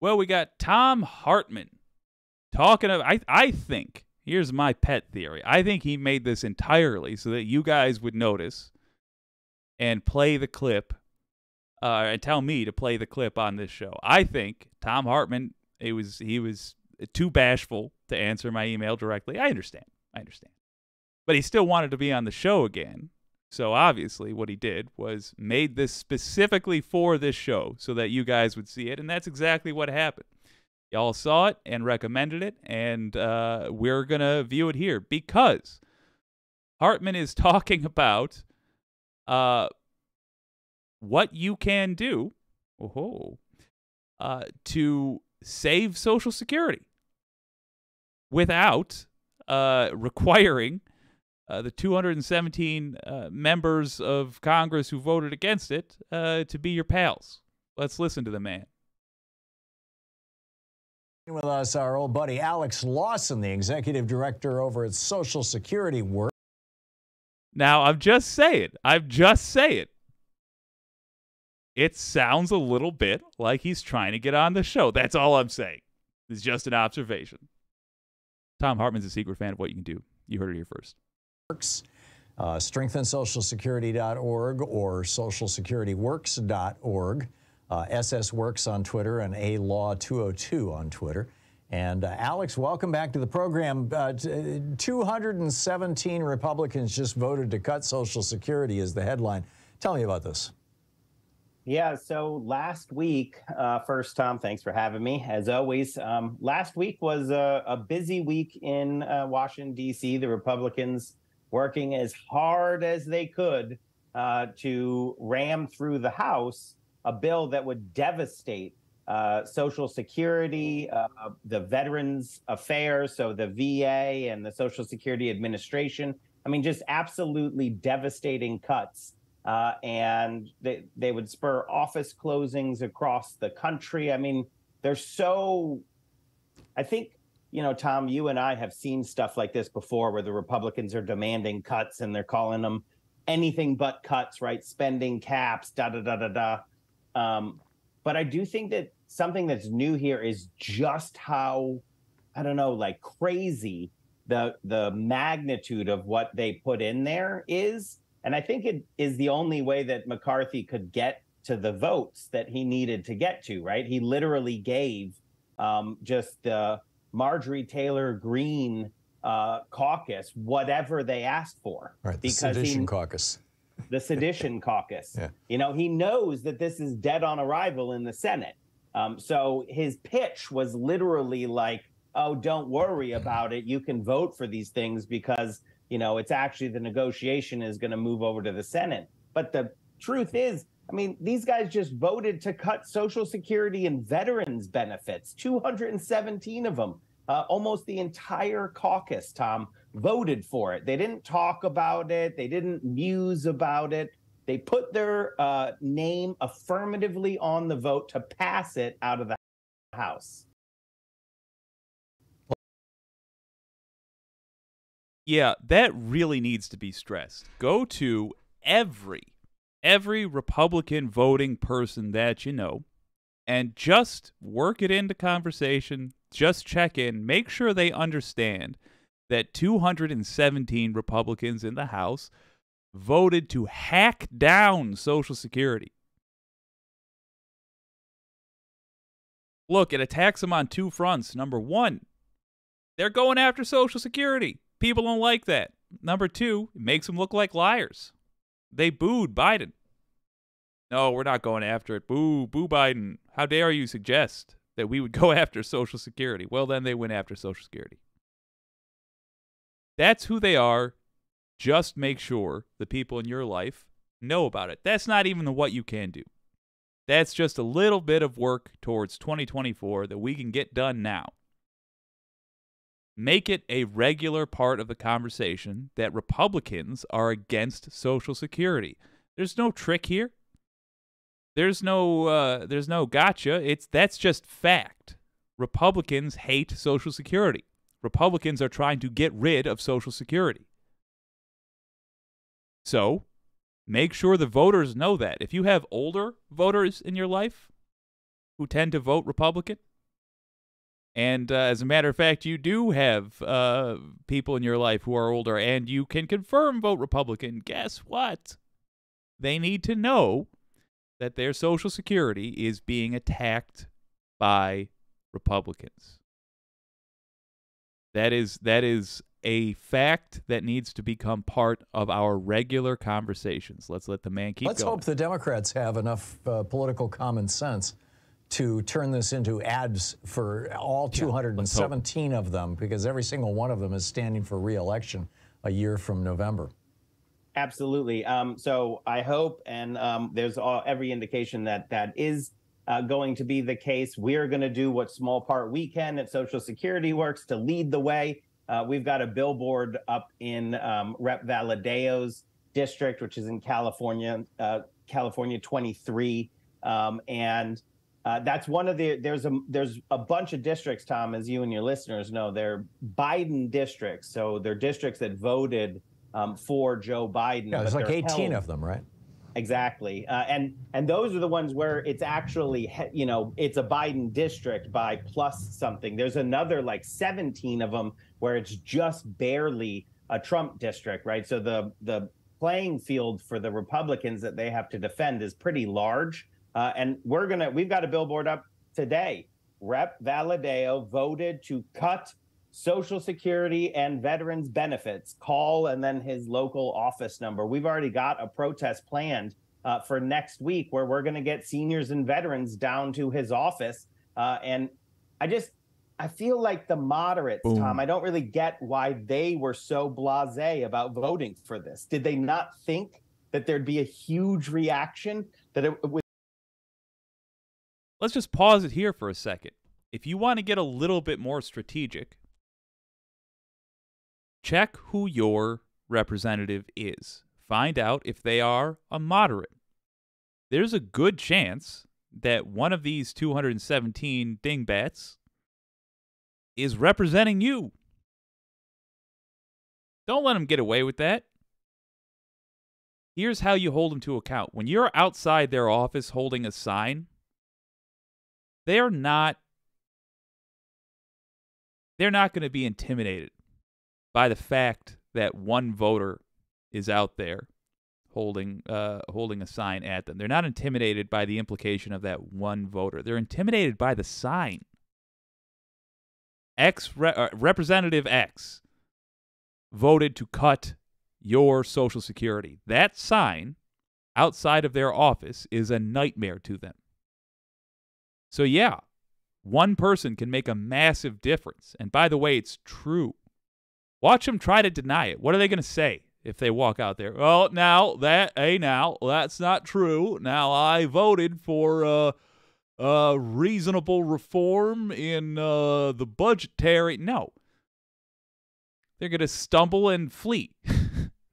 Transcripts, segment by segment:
Well, we got Thom Hartmann talking about, I think, here's my pet theory. I think he made this entirely so that you guys would notice and play the clip, and tell me to play the clip on this show. I think Thom Hartmann, he was too bashful to answer my email directly. I understand. But he still wanted to be on the show again. So obviously what he did was made this specifically for this show so that you guys would see it, and that's exactly what happened. Y'all saw it and recommended it, and we're going to view it here because Hartmann is talking about what you can do to save Social Security without requiring the 217 members of Congress who voted against it to be your pals. Let's listen to the man. With us, our old buddy Alex Lawson, the executive director over at Social Security Work. Now, I'm just saying. It sounds a little bit like he's trying to get on the show. That's all I'm saying. It's just an observation. Thom Hartmann's a secret fan of what you can do. You heard it here first. StrengthenSocialSecurity.org or SocialSecurityWorks.org. SSWorks on Twitter and ALaw202 on Twitter. And Alex, welcome back to the program. 217 Republicans just voted to cut Social Security is the headline. Tell me about this. Yeah, so last week, first, Tom, thanks for having me, as always. Last week was a busy week in Washington, D.C. The Republicans working as hard as they could to ram through the House a bill that would devastate Social Security, the Veterans Affairs, so the VA and the Social Security Administration. I mean, just absolutely devastating cuts. And they would spur office closings across the country. I mean, they're so, I think, you know, Tom, you and I have seen stuff like this before where the Republicans are demanding cuts and they're calling them anything but cuts, right? Spending caps, da-da-da-da-da. But I do think that something that's new here is just how, I don't know, like crazy the magnitude of what they put in there is. And I think it is the only way that McCarthy could get to the votes that he needed to get to, right? He literally gave just the Marjorie Taylor Greene caucus whatever they asked for. Right, the Sedition Caucus. The Sedition Caucus. Yeah. You know, he knows that this is dead on arrival in the Senate. So his pitch was literally like, oh, don't worry about it. You can vote for these things because, you know, it's actually the negotiation is going to move over to the Senate. But the truth is, I mean, these guys just voted to cut Social Security and veterans benefits, 217 of them. Almost the entire caucus, Tom, voted for it. They didn't talk about it. They didn't muse about it. They put their name affirmatively on the vote to pass it out of the House. Yeah, that really needs to be stressed. Go to every Republican voting person that you know and just work it into conversation, just check in, make sure they understand that 217 Republicans in the House voted to hack down Social Security. Look, it attacks them on two fronts. Number one, they're going after Social Security. People don't like that. Number two, it makes them look like liars. They booed Biden. No, we're not going after it. Boo, boo Biden. How dare you suggest that we would go after Social Security? Well, then they went after Social Security. That's who they are. Just make sure the people in your life know about it. That's not even what you can do. That's just a little bit of work towards 2024 that we can get done now. Make it a regular part of the conversation that Republicans are against Social Security. There's no trick here. There's no gotcha. That's just fact. Republicans hate Social Security. Republicans are trying to get rid of Social Security. So, make sure the voters know that. If you have older voters in your life who tend to vote Republican, And as a matter of fact, you do have people in your life who are older, and you can confirm vote Republican. Guess what? They need to know that their Social Security is being attacked by Republicans. That is a fact that needs to become part of our regular conversations. Let's let the man keep going. Let's hope the Democrats have enough political common sense to turn this into ads for all 217 of them, because every single one of them is standing for re-election a year from November. Absolutely. So I hope, and there's every indication that that is going to be the case. We're going to do what small part we can at Social Security Works to lead the way. We've got a billboard up in Rep. Valadeo's district, which is in California, California 23, and that's one of the, there's a bunch of districts, Tom, as you and your listeners know, they're Biden districts. So they're districts that voted for Joe Biden. Yeah, there's like 18 of them, right? Exactly. And those are the ones where it's actually, you know, it's a Biden district by plus something. There's another like 17 of them where it's just barely a Trump district, right? So the playing field for the Republicans that they have to defend is pretty large. And we've got a billboard up today. Rep. Valadeo voted to cut Social Security and veterans benefits. Call and then his local office number. We've already got a protest planned for next week where we're going to get seniors and veterans down to his office. And I feel like the moderates, Boom. Tom, I don't really get why they were so blasé about voting for this. Did they not think that there'd be a huge reaction? That it would. Let's just pause it here for a second. If you want to get a little bit more strategic, check who your representative is. Find out if they are a moderate. There's a good chance that one of these 217 dingbats is representing you. Don't let them get away with that. Here's how you hold them to account. When you're outside their office holding a sign, they're not going to be intimidated by the fact that one voter is out there holding a sign at them. They're not intimidated by the implication of that one voter. They're intimidated by the sign. Representative X voted to cut your Social Security. That sign outside of their office is a nightmare to them. So yeah, one person can make a massive difference. And by the way, it's true. Watch them try to deny it. What are they going to say if they walk out there? Oh, that's not true. Now, I voted for reasonable reform in the budgetary. No. They're going to stumble and flee.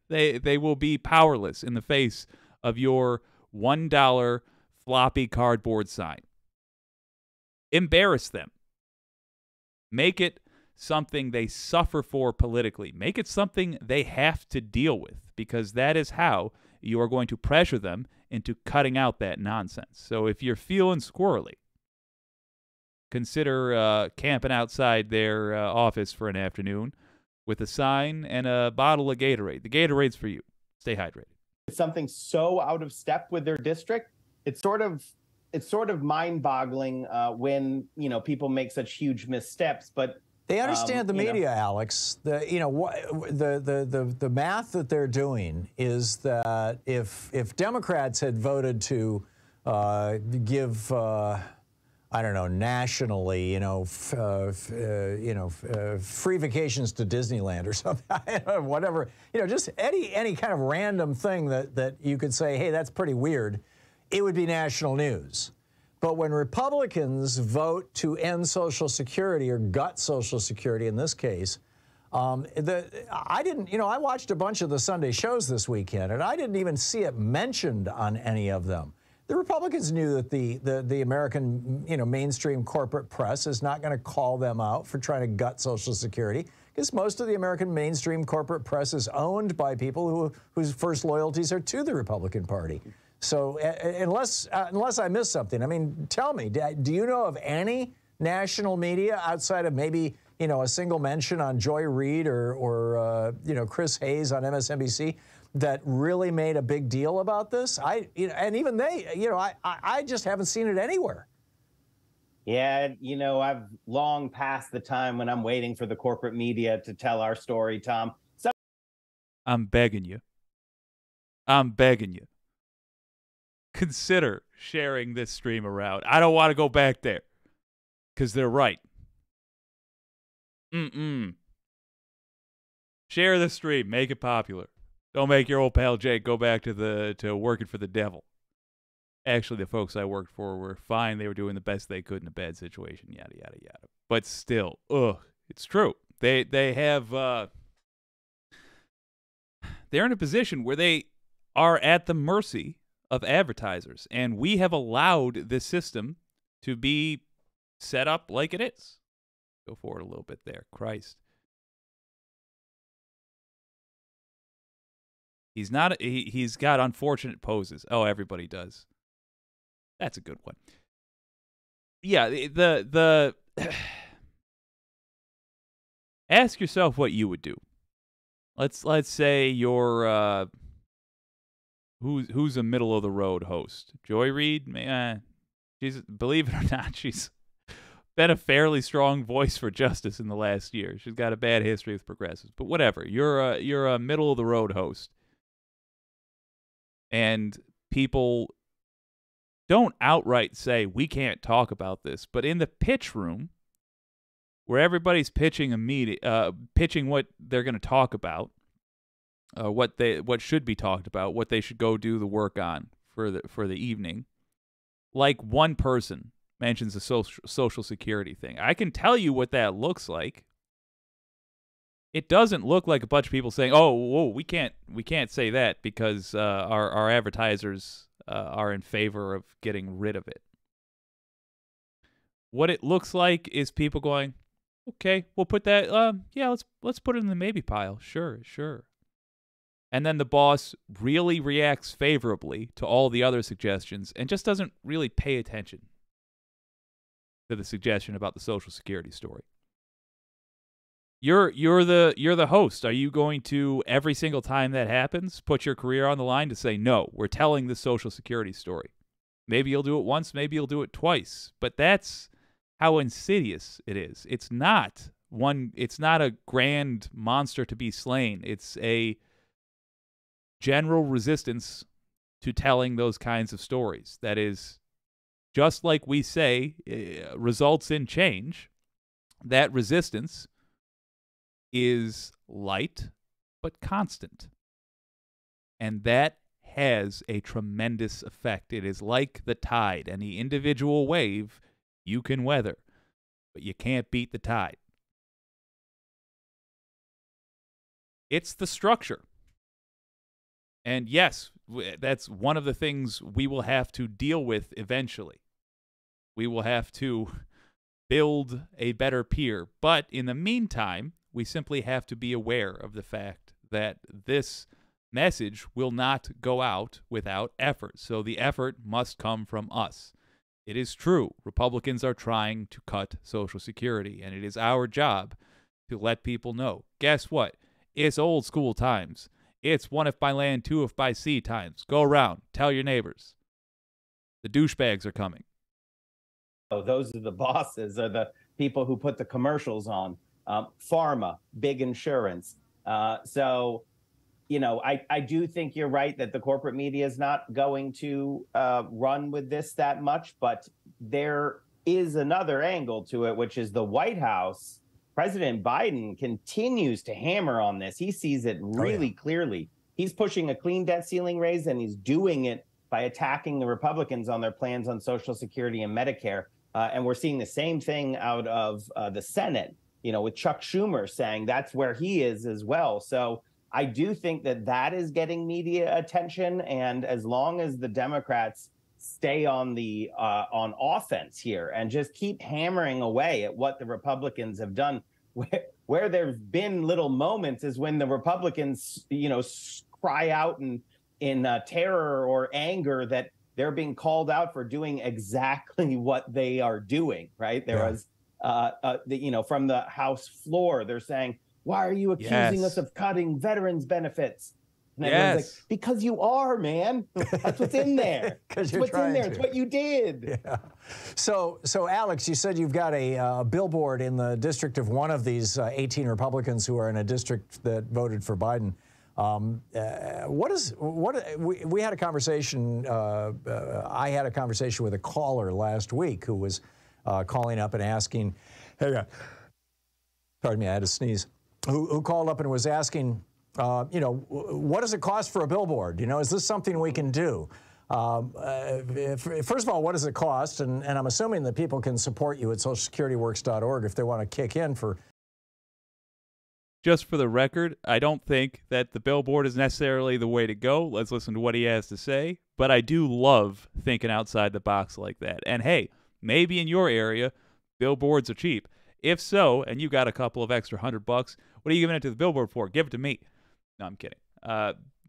They will be powerless in the face of your $1 floppy cardboard sign. Embarrass them. Make it something they suffer for politically. Make it something they have to deal with, because that is how you are going to pressure them into cutting out that nonsense. So if you're feeling squirrely, consider camping outside their office for an afternoon with a sign and a bottle of Gatorade. The Gatorade's for you. Stay hydrated. It's something so out of step with their district. It's sort of mind-boggling when people make such huge missteps. But they understand the media, Alex. The math that they're doing is that if Democrats had voted to give I don't know, nationally, free vacations to Disneyland or something, whatever, just any kind of random thing that you could say, hey, that's pretty weird, it would be national news. But when Republicans vote to end Social Security or gut Social Security in this case, I watched a bunch of the Sunday shows this weekend, and I didn't even see it mentioned on any of them. The Republicans knew that the American, mainstream corporate press is not going to call them out for trying to gut Social Security, because most of the American mainstream corporate press is owned by people whose first loyalties are to the Republican Party. So unless I miss something, I mean, tell me, do you know of any national media outside of maybe, you know, a single mention on Joy Reid or you know, Chris Hayes on MSNBC that really made a big deal about this? You know, and even they, you know, I just haven't seen it anywhere. Yeah, you know, I've long passed the time when I'm waiting for the corporate media to tell our story, Thom. So I'm begging you. I'm begging you. Consider sharing this stream around. I don't want to go back there because they're right. Share the stream. Make it popular. Don't make your old pal Jake go back to working for the devil. Actually, the folks I worked for were fine. They were doing the best they could in a bad situation, yada, yada, yada. But still, it's true. They have, they're in a position where they are at the mercy of advertisers. And we have allowed this system to be set up like it is. Go forward a little bit there. Christ. He's not, he's got unfortunate poses. Oh, everybody does. That's a good one. Yeah, the ask yourself what you would do. Let's say you're who's a middle of the road host? Joy Reid? Man, she's, believe it or not, she's been a fairly strong voice for justice in the last year. She's got a bad history with progressives, but whatever. You're a middle of the road host, and people don't outright say, we can't talk about this. But in the pitch room, where everybody's pitching pitching what they're going to talk about, what should be talked about, what they should go do the work on for the evening, like one person mentions the social security thing. I can tell you what that looks like. It doesn't look like a bunch of people saying, "Oh, whoa, we can't say that because our advertisers are in favor of getting rid of it." What it looks like is people going, "Okay, we'll put that. Yeah, let's put it in the maybe pile. Sure." And then the boss really reacts favorably to all the other suggestions and just doesn't really pay attention to the suggestion about the Social Security story. You're the host. Are you going to, every single time that happens, put your career on the line to say, no, we're telling the Social Security story? Maybe you'll do it once, maybe you'll do it twice, but that's how insidious it is. It's not a grand monster to be slain. It's a general resistance to telling those kinds of stories. That is, just like we say, results in change. That resistance is light but constant. And that has a tremendous effect. It is like the tide. Any individual wave you can weather, but you can't beat the tide. It's the structure. And yes, that's one of the things we will have to deal with eventually. We will have to build a better peer. But in the meantime, we simply have to be aware of the fact that this message will not go out without effort. So the effort must come from us. It is true, Republicans are trying to cut Social Security, and it is our job to let people know. Guess what? It's old school times. It's 1 if by land, 2 if by sea times. Go around, tell your neighbors. The douchebags are coming. Oh, those are the bosses, are the people who put the commercials on. Pharma, big insurance. So, you know, I do think you're right that the corporate media is not going to run with this that much, but there is another angle to it, which is the White House. President Biden continues to hammer on this. He sees it really clearly. He's pushing a clean debt ceiling raise, and he's doing it by attacking the Republicans on their plans on Social Security and Medicare. And we're seeing the same thing out of the Senate, you know, with Chuck Schumer saying that's where he is as well. So I do think that that is getting media attention. And as long as the Democrats stay on the on offense here and just keep hammering away at what the Republicans have done, where there's been little moments is when the Republicans, you know, cry out in terror or anger that they're being called out for doing exactly what they are doing, right? There was, from the House floor, they're saying, why are you accusing us of cutting veterans benefits? And everyone's like, because you are, man. That's what's in there. That's what's in there. It's what you did. Yeah. So Alex, you said you've got a billboard in the district of one of these 18 Republicans who are in a district that voted for Biden. We had a conversation. I had a conversation with a caller last week who was calling up and asking, pardon me, I had to sneeze. Who called up and was asking, what does it cost for a billboard? Is this something we can do? First of all, what does it cost? And I'm assuming that people can support you at socialsecurityworks.org if they want to kick in for. Just for the record, I don't think that the billboard is necessarily the way to go. Let's listen to what he has to say. But I do love thinking outside the box like that. And hey, maybe in your area, billboards are cheap. If so, and you got a couple of extra $100, what are you giving it to the billboard for? Give it to me. No, I'm kidding.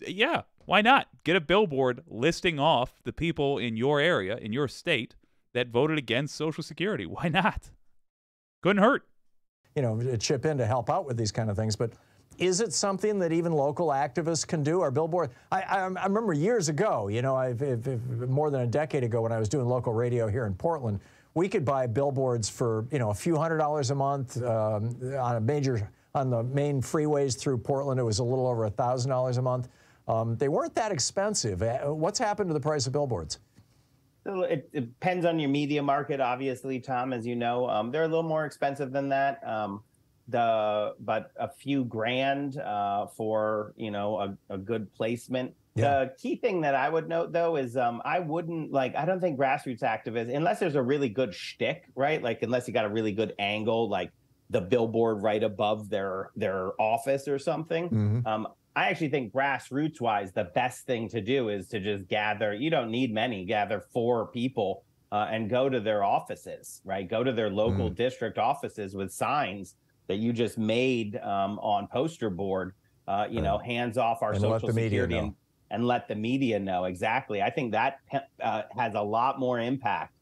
Yeah, why not? Get a billboard listing off the people in your area, in your state, that voted against Social Security. Why not? Couldn't hurt. Chip in to help out with these kind of things. But is it something that even local activists can do? Our billboard, I remember years ago, more than a decade ago when I was doing local radio here in Portland, we could buy billboards for, a few $100s a month on the main freeways through Portland. It was a little over $1,000 a month. They weren't that expensive. What's happened to the price of billboards? It depends on your media market, obviously, Tom, as you know. They're a little more expensive than that. But a few grand for, a good placement. Yeah. The key thing that I would note, though, is I don't think grassroots activists, unless there's a really good shtick, right? Like, unless you got a really good angle, like the billboard right above their office or something. Mm-hmm. I actually think grassroots-wise, the best thing to do is to just gather. You don't need many. Gather 4 people and go to their offices, right? Go to their local district offices with signs that you just made on poster board. Hands off our Social Security and let the media know. Exactly. I think that has a lot more impact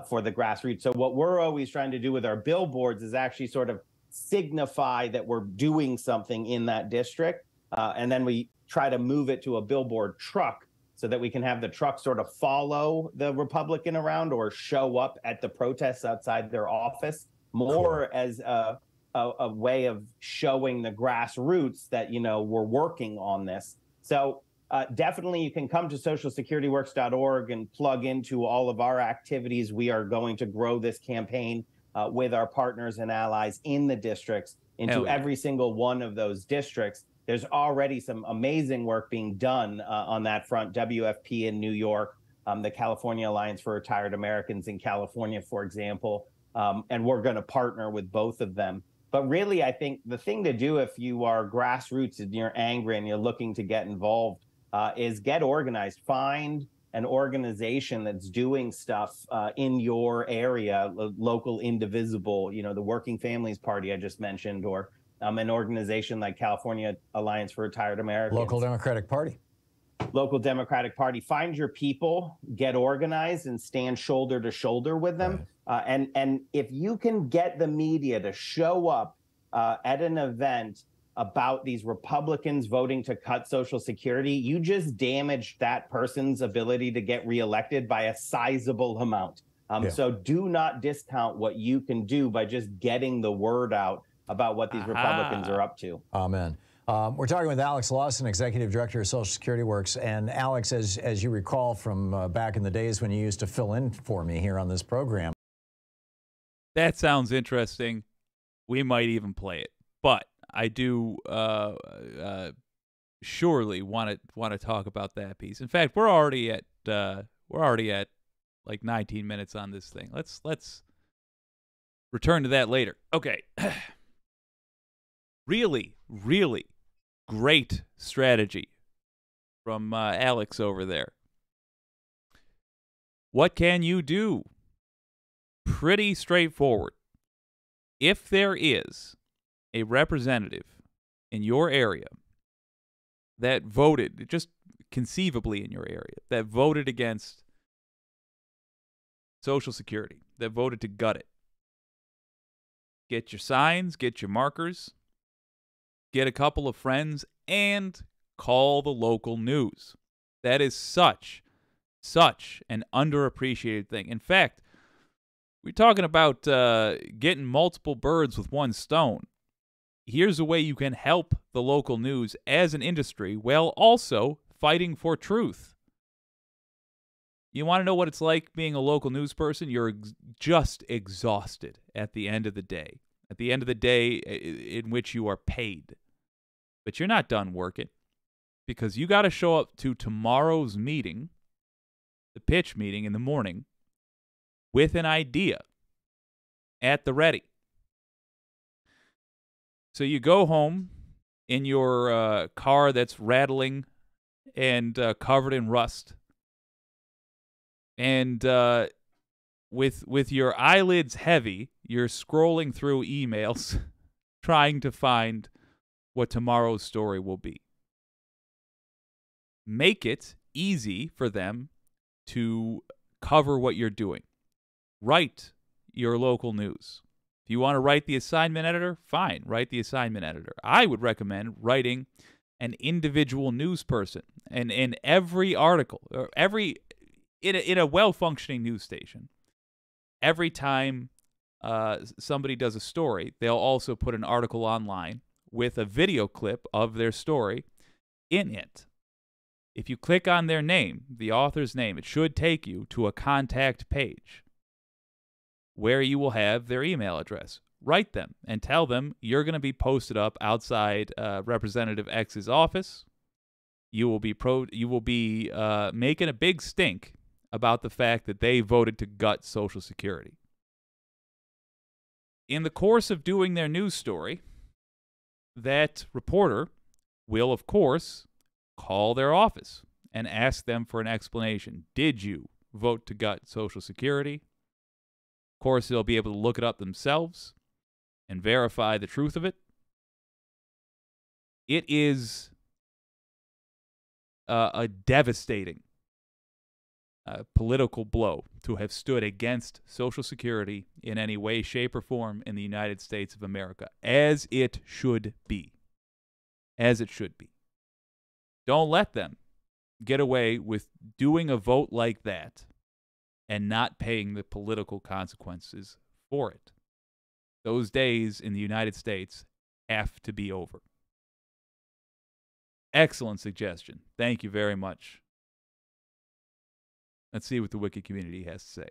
for the grassroots. So what we're always trying to do with our billboards is actually sort of signify that we're doing something in that district. And then we try to move it to a billboard truck so that we can have the truck sort of follow the Republican around or show up at the protests outside their office more as a way of showing the grassroots that, we're working on this. So definitely you can come to socialsecurityworks.org and plug into all of our activities. We are going to grow this campaign with our partners and allies in the districts into every single one of those districts. There's already some amazing work being done on that front. WFP in New York, the California Alliance for Retired Americans in California, for example, and we're going to partner with both of them. But really, I think the thing to do if you are grassroots and you're angry and you're looking to get involved is get organized. Find an organization that's doing stuff in your area, local, indivisible, the Working Families Party I just mentioned, or an organization like California Alliance for Retired Americans. Local Democratic Party. Local Democratic Party. Find your people, get organized, and stand shoulder to shoulder with them. Right. And if you can get the media to show up at an event about these Republicans voting to cut Social Security, you just damaged that person's ability to get reelected by a sizable amount. So do not discount what you can do by just getting the word out about what these Republicans are up to. Amen. We're talking with Alex Lawson, Executive Director of Social Security Works. And Alex, as you recall from back in the days when you used to fill in for me here on this program. That sounds interesting. We might even play it. But I do surely want to talk about that piece. In fact, we're already at like 19 minutes on this thing. Let's return to that later. Okay. Really, really great strategy from Alex over there. What can you do? Pretty straightforward. If there is a representative in your area that voted, just conceivably in your area, that voted against Social Security that voted to gut it. Get your signs, get your markers, get a couple of friends, and call the local news. That is such an underappreciated thing. In fact, we're talking about getting multiple birds with one stone. Here's a way you can help the local news as an industry while also fighting for truth. You want to know what it's like being a local news person? You're just exhausted at the end of the day. At the end of the day in which you are paid. But you're not done working because you got to show up to tomorrow's meeting, the pitch meeting in the morning, with an idea at the ready. So you go home in your car that's rattling and covered in rust. And with your eyelids heavy, you're scrolling through emails trying to find what tomorrow's story will be. Make it easy for them to cover what you're doing. Write your local news. If you want to write the assignment editor, fine, write the assignment editor. I would recommend writing an individual news person. And in every article, or in a well-functioning news station, every time somebody does a story, they'll also put an article online with a video clip of their story in it. If you click on their name, the author's name, it should take you to a contact page where you will have their email address. Write them and tell them you're going to be posted up outside Representative X's office. You will be making a big stink about the fact that they voted to gut Social Security. In the course of doing their news story, that reporter will, of course, call their office and ask them for an explanation. Did you vote to gut Social Security? Of course, they'll be able to look it up themselves and verify the truth of it. It is a devastating political blow to have stood against Social Security in any way, shape, or form in the United States of America, as it should be. As it should be. Don't let them get away with doing a vote like that and not paying the political consequences for it. Those days in the United States have to be over. Excellent suggestion. Thank you very much. Let's see what the Wiki community has to say.